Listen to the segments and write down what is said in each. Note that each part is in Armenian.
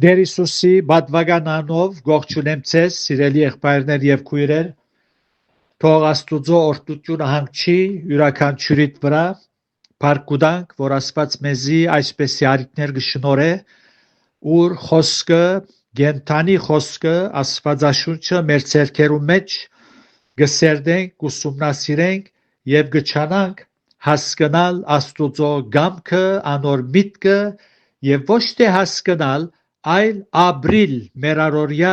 Դեր Հիսուսի բադվական անով գողջունեմ ձեզ, սիրելի եղբայրներ եւ քույրեր, թող Աստուծո օրհնությունը հանգչի յուրաքանչյուրիդ վրա, փառք որ Աստված մեզի այսպեսի արիքներ կշնորհե, ուր խոսքը, գենթանի խոսքը, Աստվածաշունչը մեր ցերքերու մեջ գսերդենք, ուսումնասիրենք եւ գճանանք հասկանալ Աստուծո գամքը, անոր միտքը եւ ոչ թե հասկանալ, այլ ապրիլ մեր առօրյա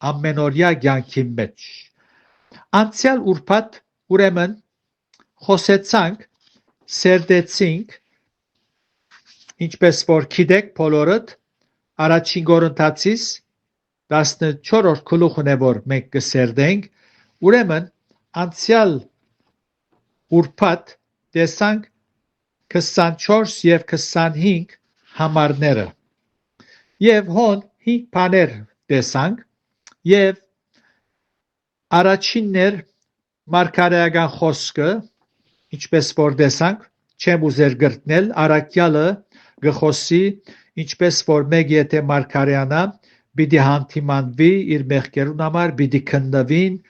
ամենօրյա կյանքի մեջ։ Անցյալ ուրբաթ ուրեմն խոսեցանք, սերդեցինք, ինչպես որ գիտեք բոլորդ, առաջին Կորինթացիս 14-րդ գլուխն է որ մենք կսերդենք, ուրեմն անցյալ ուրբաթ տեսանք 24 եւ 25 համարները եւ հոն 5 բաներ տեսանք եւ առաջիններ մարգարեական խոսքը, ինչպես որ տեսանք, չեմ ուզեր գրտնել, առաքյալը գխոսի, ինչպես որ մեկ եթե մարգարեանա, պիտի հանդիմանվի իր մեղքերուն համար, պիտի քննվին,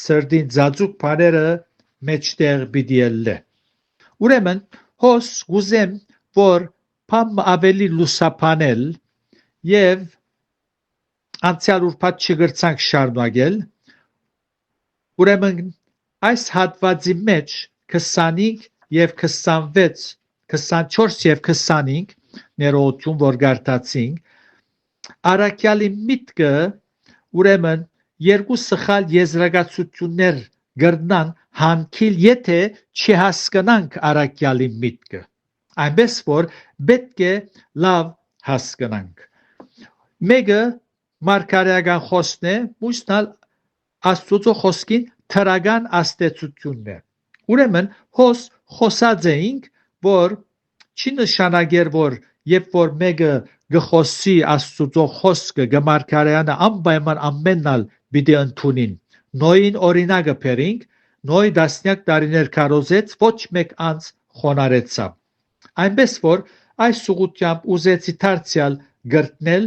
սրդին ծածուկ բաները մեջտեղ պիտի ելլե։ Ուրեմն հոս գուզեմ, որ փամ ավելի լուսապանել եւ անցյալ ուրբաթ չգրցանք շարունակել, ուրեմն այս հատվածի մեջ 25 եւ 26, 24 եւ 25 ներողություն որ գարտացինք, առաքյալի միտքը ուրեմն երկու սխալ եզրակացություններ գրնան հանքիլ, եթե չհասկանանք առաքյալի միտքը, այնպես որ պետք է լավ հասկանանք։ Մեկը մարգարեական խոսքն է, մյուսն Աստուծո խոսքին թրական աստեցությունն է։ Ուրեմն հոս խոսած էինք, որ չի նշանակեր, որ երբ որ մեկը գխոսի Աստուծո խոսքը գմարգարեանը անպայման ամենալ պիտի ընդունին։ Նոյին օրինակը բերինք, նոյ դասնյակ տարիներ քարոզեց, ոչ մեկ անց խոնարեցավ։ Այնպես որ այս ուղղությամբ ուզեցի դարձյալ գրտնել,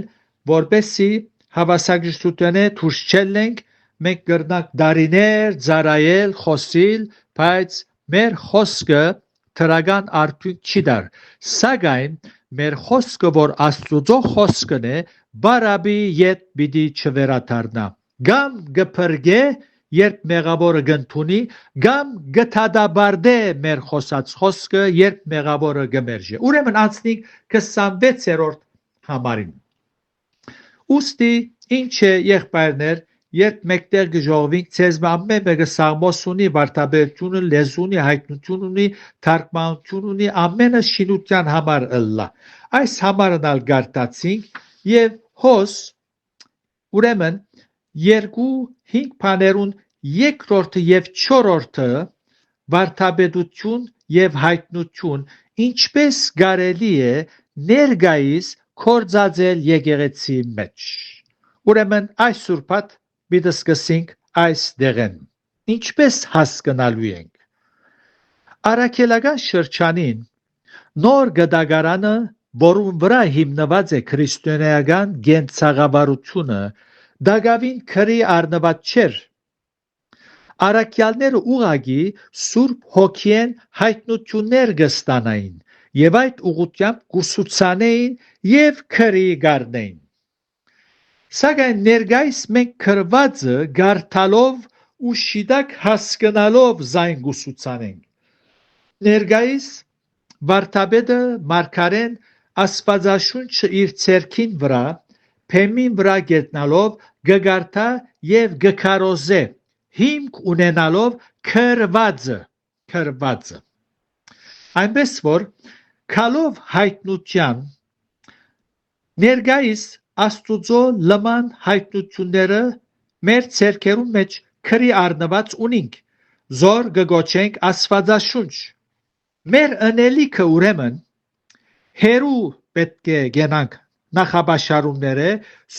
որպեսի հավասարակշռությունը դուրս չելենք, մենք կրնանք դարիներ ծարայել, խոսիլ, բայց մեր խոսքը թրական արդյունք չի դար, սակայն մեր խոսքը, որ Աստուծո խոսքն է, բարաբի ետ պիտի չվերադառնա, կամ գփրկե, երբ մեղավորը գընդունի, կամ գթադաբարդե մեր խոսած խոսքը, երբ մեղավորը գմերժե։ Ուրեմն անցնենք 26-րդ համարին։ Ուստի ինչ է եղբայրներ, երբ մեկտեղ գժողվինք, ցեզ ամեն մեկը սաղմոս ունի, վարդապետություն, լեզու ունի, հայտնություն ունի, թարգմանություն ունի, ամենը շինության համար ըլլա։ Այս համարն ալ գարտացինք եւ հոս ուրեմն 2-5 բաներուն երկրորդը եւ չորրորդը վարդապետություն եւ հայտնություն ինչպես կարելի է ներկայիս կործածել եկեղեցի մեջ։ Ուրեմն այս ուրբաթ պիտի սկսենք այս դեղեն։ Ինչպես հասկանալու ենք։ Առաքելական շրջանին նոր գդագարանը, որում վրա հիմնված է քրիստոնեական գենցաղավարությունը, դակավին քրի առնված չէր։ Առաքյալները ուղղակի Սուրբ Հոգին հայտնություններ կստանային եւ այդ ուղղությամբ կուսուցանեին եւ քրի գարնեին։ Սակայն ներկայիս մենք քրվածը գարթալով ու շիդակ հասկանալով զայն կուսուցանենք։ Ներկայիս վարդապետը մարգարեն Աստվածաշունչը իր ցերքին վրա, փեմին վրա գետնալով գգարտա եւ գքարոզե, հիմք ունենալով քրվածը։ Այնպես որ քալով հայտնության ներկայիս Աստուծո լման հայտնությունները մեր ցերքերում մեջ քրի առնված ունենք, զոր գոչենք Աստվածաշունչ։ Մեր ընելիքը ուրեմն հերու պետք է գենանք նախաբաշարումները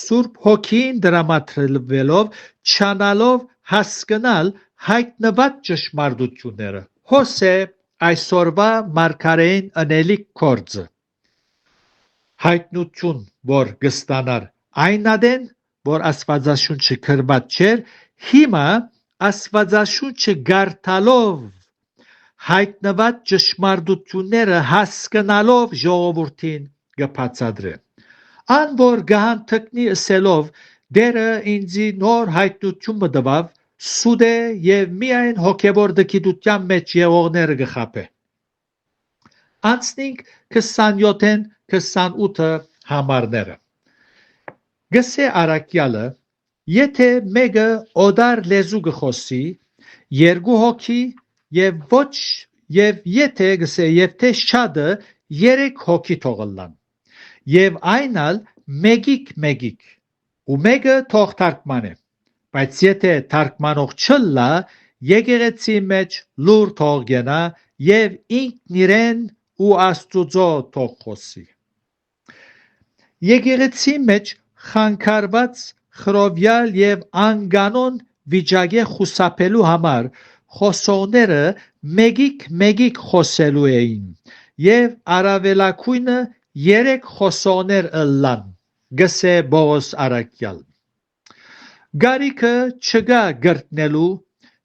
Սուրբ Հոգին դրամատրվելով չանալով հասկանալ հայտնված ճշմարտությունները։ Հոսե այսօրվա մարգարեին ընելիք կորձը հայտնություն որ կստանար այնադեն, որ Աստվածաշունչը գրված չէր, հիմա Աստվածաշունչը գարթալով հայտնված ճշմարտությունները հասկանալով ժողովրդին կբացատրե։ Ան որ գահանթկնի ըսելով դերը ինձի նոր հայտնություն մտավ, սուտ է եւ միայն հոգեվոր դգիտության մեջ եղողները գխապե։ Անցնենք 27-ն 28 համարները։ Գսե առաքյալը, եթե մեկը օդար լեզու գխոսի, երկու հոգի եւ ոչ եւ եթե գսե եւ թե շադը երեք հոգի թողլան եւ այնալ մեկիկ ու մեկը թող թարգմանե, բայց եթե թարգմանող չլա, եկեղեցի մեջ լուր թող գնա եւ ինքն իրեն ու Աստուծո թող խոսի։ Եկեղեցի մեջ խանգարված խրովյալ եւ անկանոն վիճակի խուսափելու համար խոսողները մեկիկ խոսելու էին եւ առավելակույնը 3 խոսողներ ըլլան, գսե Բողոս առաքյալ։ Գարիքը չկա գրտնելու,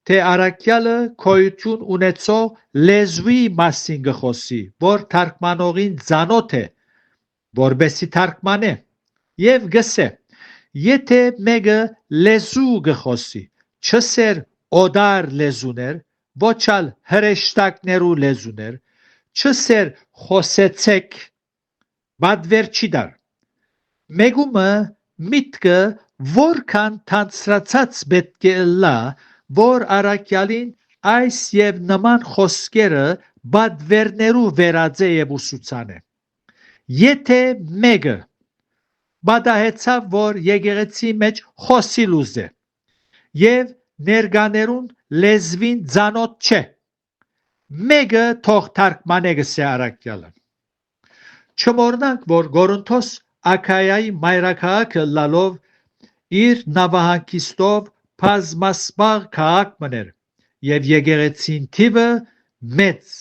թե առաքյալը քոյություն ունեցող լեզվի մասին գխոսի, որ թարգմանողին ծանոթ է, որբեսի թարգմանե, եւ գսե, եթե մեկը լեզու գխոսի, չսեր օդար լեզուներ, ոչալ հրեշտակներու լեզուներ, չսեր խոսեցեք, բադվեր չի դար։ Մեգումը միտքը որքան թանցրացած պետք է լա, որ առաքյալին այս եւ նման խոսքերը բադվերներու վերածե եւ ուսուցանե։ Եթե մեկը բադահեցավ, որ եկեղեցի մեջ խոսի լուզե եւ ներկաներուն լեզվին ծանոթ չէ, մեկը թող թարգմանե գսե առաքյալը։ Չմոռնանք, որ Գորընթոս Աքայայի մայրաքաղաքը լալով իր նավահանգիստով բազմասպաղ քաղաք մներ եւ եկեղեցին թիվը մեծ,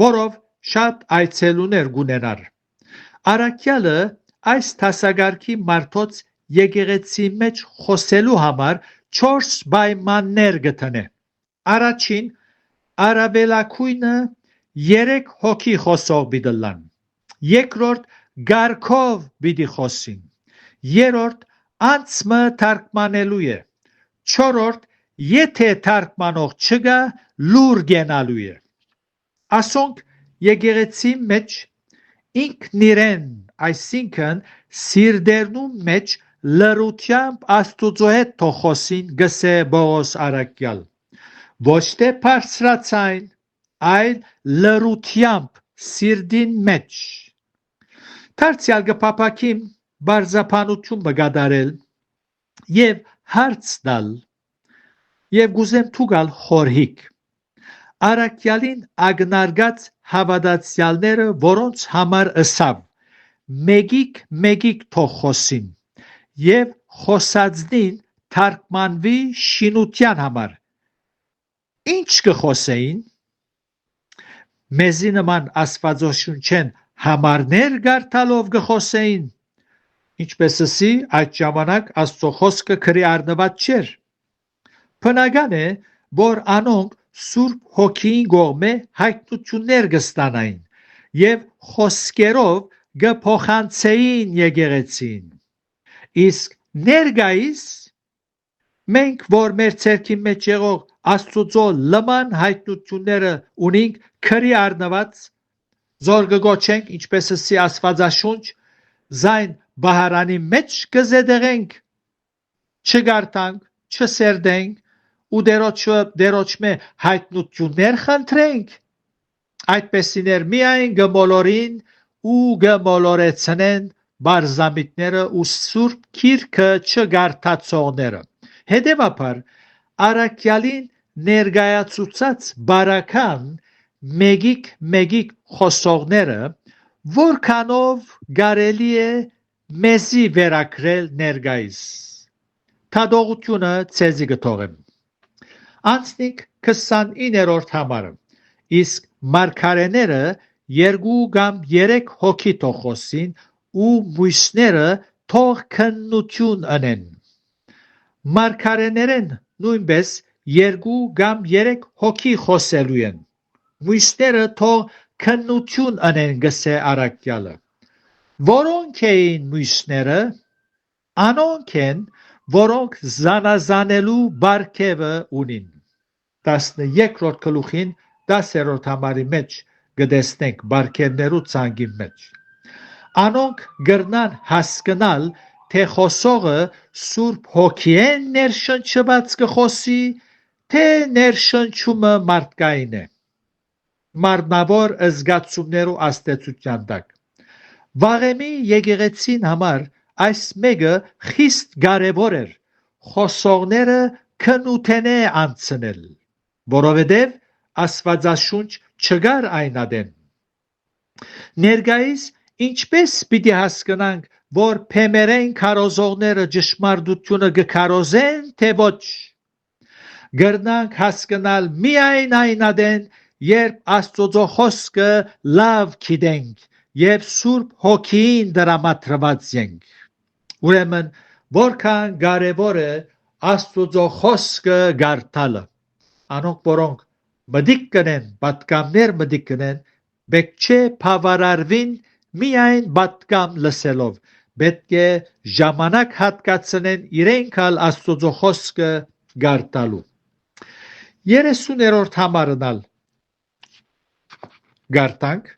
որով շատ այցելուներ գունենար։ Առաքյալը այս տասագարքի մարդոց եկեղեցի մեջ խոսելու համար 4 պայմաններ գտնե։ Առաջին, առավելակույնը 3 հոգի խոսող պիտի։ Երկրորդ, գարքով պիտի խոսին։ Երրորդ, անցմը թարգմանելու է։ Չորրորդ, եթե թարգմանող չկա, լուր գենալու է։ Ասոնք եկեղեցի մեջ ինքն իրեն, այսինքն սիրտերնու մեջ լրությամբ Աստուծո հետ թող խոսին, գսե Բողոս առաքյալ։ Ոչ թե բարձրացայն, այլ լրությամբ սիրտին մեջ։ Դարձյալ գփափակիմ բարձապանություն մգադարել եւ հարց տալ եւ գուզեմ թուգալ խորհիկ առաքյալին ագնարգած հավատացյալները, որոնց համար ըսավ մեկիկ թող խոսին եւ խոսածնին թարգմանվի շինության համար, ինչ կխոսեին, մեզի նման Աստվածաշունչեն համարներ գարթալով գխոսեին, ինչպես ասի այդ ժամանակ Աստծո խոսքը քրի առնված չէր։ Բնական է, որ անոնք Սուրբ Հոգին կողմէ հայտնություններ կստանային եւ խոսքերով կփոխանցեին եկեղեցին։ Իսկ ներկայիս մենք, որ մեր ցերքի մեջ եղող Աստծո լման հայտնությունները ունենք քրի առնված, զոր կգոչենք, ինչպես ասի Աստվածաշունչ, զայն բահարանի մեջ կզեդեղենք, չգարտանք, չսերդենք ու դերոճմե հայտնություններ խնդրենք, այդպեսիներ միայն գմոլորին ու գմոլորեցնեն բարզամիտները ու Սուրբ Գիրքը չգարտացողները։ Հետևաբար առաքյալին ներկայացուցած բարական մեկիկ խոսողները որքանով կարելի է մեզի վերակրել ներկայիս։ Թադողությունը ցեզի կթողեմ։ Անցնիկ 29-րդ համարը։ Իսկ մարգարեները 2 կամ 3 հոգի թող խոսին ու մյուսները թող քննություն անեն։ Մարգարեներեն նույնպես 2 կամ 3 հոգի խոսելու են։ Մյուսները թող քննություն անեն գսե առաքյալը։ Որոնք էին մյուսները։ Անոնք են, որոնք զանազանելու բարգևը ունին։ 12-րդ գլուխին 10-րդ համարի մեջ գտեսնենք բարգևներու ցանկի մեջ։ Անոնք գրնան հասկանալ, թե խոսողը Սուրբ Հոգիեն ներշնչված կխոսի, թե ներշնչումը մարդկային է։ Մարմնավոր զգացումներու աստեցության տակ։ Վաղեմի եկեղեցին համար այս մեկը խիստ կարևոր էր խոսողները քննութենե անցնել, որովհետև Աստվածաշունչ չկար այն ադեն։ Ներկայիս ինչպես պիտի հասկանանք, որ փեմերեն քարոզողները ճշմարտությունը կքարոզեն, թե ոչ։ Գրնանք հասկանալ միայն այն ադեն, երբ Աստծո խոսքը լավ գիտենք եւ Սուրբ Հոգին դրամատրված ենք։ Ուրեմն որքան կարևոր է Աստծո խոսքը գարտալը։ Անոնք որոնք մտիկ կնեն, պատկամներ մտիկ կնեն, պետք չէ բավարարվին միայն պատկամ լսելով, պետք է ժամանակ հատկացնեն իրենք ալ Աստծո խոսքը գարտալու։ 30-րդ համարնալ գարտանք։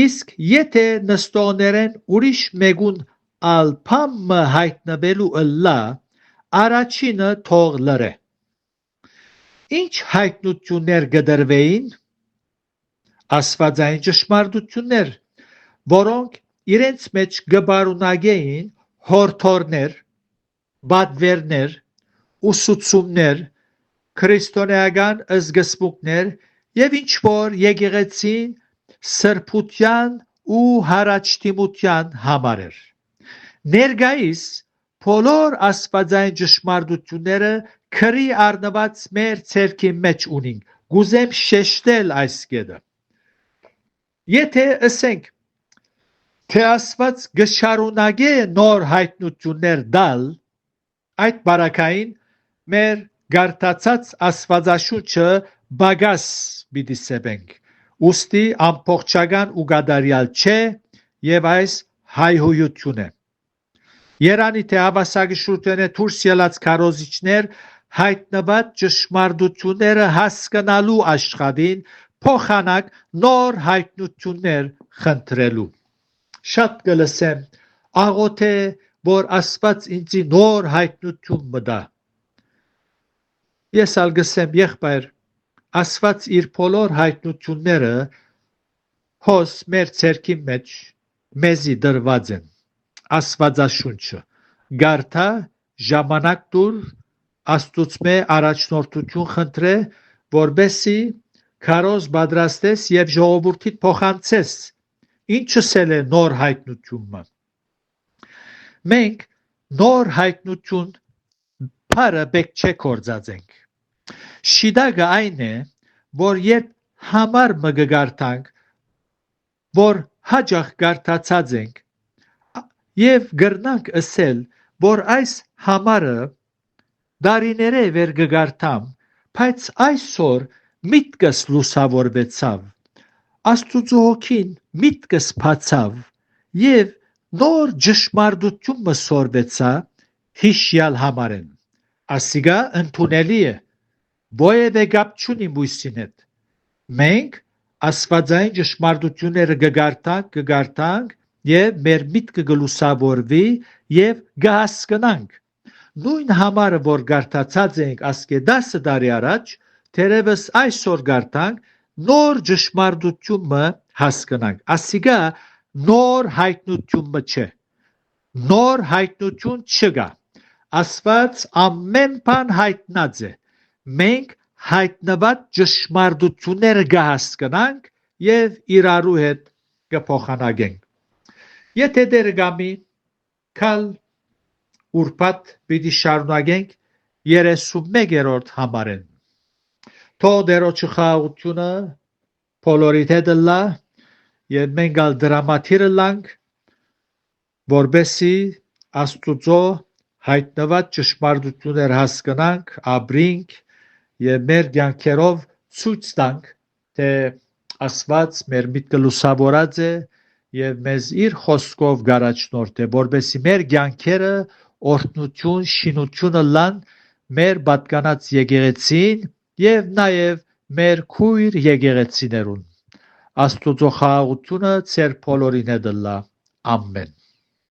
Իսկ եթե նստողներեն ուրիշ մեկուն ալփամը հայտնվելու ըլլա, առաջինը թող լրե։ Ինչ հայտնություններ գդրվեին։ Աստվածային ճշմարտություններ, որոնք իրենց մեջ գբարունագեին հորթորներ, բադվերներ, ուսուցումներ, քրիստոնեական զգացմունքներ եւ ինչ որ եկեղեցին սրբության ու հարաճտիմության համար էր։ Ներկայիս բոլոր աստվածային ճշմարտությունները քրի առնված մեր ցերքի մեջ ունենք։ Գուզեմ շեշտել այս կետը։ Եթե ասենք, թե Աստված գշարունակե նոր հայտնություններ դալ, այդ բարակային մեր գարտացած Աստվածաշունչը բագաս պիտի սեբենք, ուստի ամբողջական ու գադարյալ չէ եւ այս հայհոյություն է։ Երանի թե հավասարակշռությունը դուրս ելած քարոզիչներ հայտնված ճշմարտությունները հասկանալու աշխատին փոխանակ նոր հայտնություններ խնդրելու։ Շատ կլսեմ, աղոթե, որ Աստված ինձի նոր հայտնություն մտա։ Ես ալ գսեմ, եղբայր, Աստված իր բոլոր հայտնությունները հոս մեր ցերքի մեջ մեզի դրված են։ Աստվածաշունչը գարտա ժամանակ դուր Աստծո առաջնորդություն խնդրե, որբեսի քարոզ պատրաստես եւ ժողովրդիդ փոխանցես, ինչսել է նոր հայտնությունը։ Մենք նոր հայտնություն բարը բեք չէ կործածենք։ Շիդագը այն է, որ երբ համար մը գարտանք, որ հաջող գարտացած ենք, եւ գրնանք ասել, որ այս համարը դարիները վեր գարտամ, բայց այսօր միտքս լուսավորվեցավ, Աստծո հոգին միտքս բացավ եւ նոր ճշմարտություն մսորվեցա հիշյալ համարեն։ Ասիգա ընդունելի է, ովևէ կապ չունի մույսին հետ։ Մենք աստվածային ճշմարտությունները կգարտանք եւ մեր միտքը գլուսավորվի եւ գահասկնանք։ Նույն համարը, որ գարտացած ենք ասկե 10 տարի առաջ, թերևս այսօր գարտանք, նոր ճշմարտությունը հասկանանք։ Ասիգա նոր հայտնությունը չէ։ Նոր հայտնություն չկա։ Աստված ամեն բան հայտնած է։ Մենք հայտնված ճշմարտությունները կհասկանանք եւ իրարու հետ կփոխանակենք։ Եթե դերգամի կալ ուրբաթ պիտի շարունակենք 31-րդ համարեն։ Թող դերոջը խաղաղությունը բոլորիդ հետ լա եւ մենք ալ դրամատիրը լանք, որբեսի Աստուծո հայտնված ճշմարտություններ հասկանանք, ապրենք եւ մեր կյանքերով ցույց տանք, թե Աստված մեր միտքը լուսավորած է եւ մեզ իր խոսքով գարաչնորդ է, որբեսի մեր կյանքերը օրհնություն, շինությունը լան մեր պատկանած եկեղեցին եւ նաեւ մեր քույր եկեղեցիներուն։ Աստուծո խաղաղությունը ձեր բոլորին հետ լա։ Ամեն։